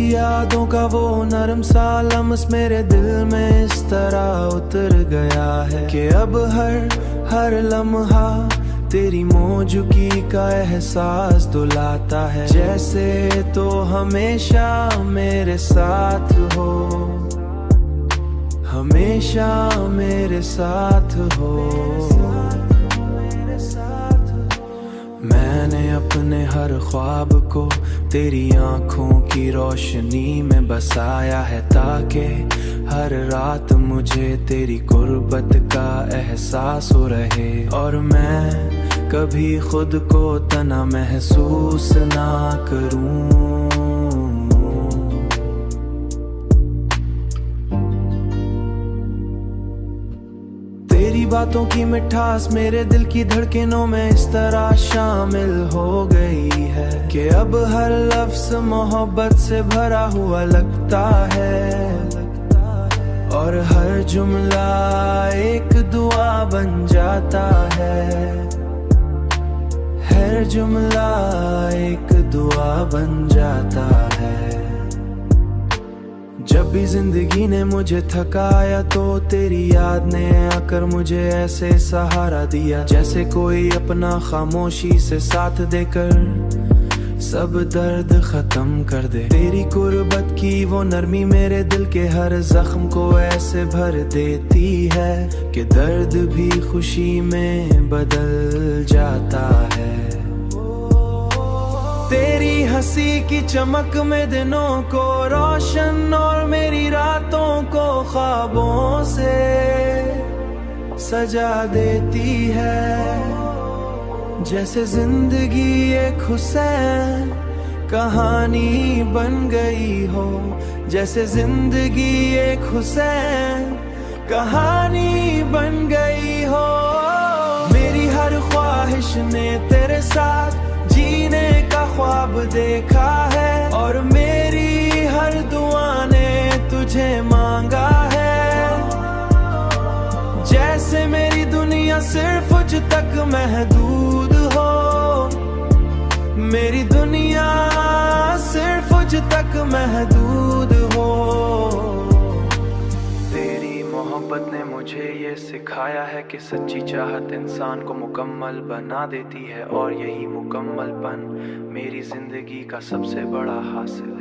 यादों का वो नरम सा लम्स मेरे दिल में इस तरह उतर गया है कि अब हर लम्हा तेरी मौजूदगी का एहसास दिलाता है। जैसे तो हमेशा मेरे साथ हो, हमेशा मेरे साथ हो। मैंने अपने हर ख्वाब को तेरी आंखों की रोशनी में बसाया है, ताकि हर रात मुझे तेरी गुर्बत का एहसास हो रहे और मैं कभी खुद को तना महसूस ना करूं। तेरी बातों की मिठास मेरे दिल की धड़कनों में इस तरह शामिल हो गई है कि अब हर लफ्ज मोहब्बत से भरा हुआ लगता है और हर जुमला एक दुआ बन जाता है। हर जुमला एक दुआ बन जाता है। जब भी जिंदगी ने मुझे थकाया तो तेरी याद ने आकर मुझे ऐसे सहारा दिया, जैसे कोई अपना खामोशी से साथ देकर सब दर्द खत्म कर दे। तेरी कुर्बत की वो नरमी मेरे दिल के हर जख्म को ऐसे भर देती है कि दर्द भी खुशी में बदल जाता है। तेरी हंसी की चमक में दिनों को रोशन और मेरी रातों को ख्वाबों से सजा देती है। जैसे जिंदगी एक हुसैन कहानी बन गई हो, जैसे जिंदगी एक हुसैन कहानी बन गई हो। मेरी हर ख्वाहिश ने तेरे साथ जीने का ख्वाब देखा है और मेरी हर दुआ ने तुझे मांगा है। जैसे मेरी दुनिया सिर्फ तुझ तक महदूद हो, मेरी दुनिया सिर्फ तुझ तक महदूद हो। तेरी मोहब्बत ने मुझे ये सिखाया है कि सच्ची चाहत इंसान को मुकम्मल बना देती है और यही मुकम्मलपन मेरी जिंदगी का सबसे बड़ा हासिल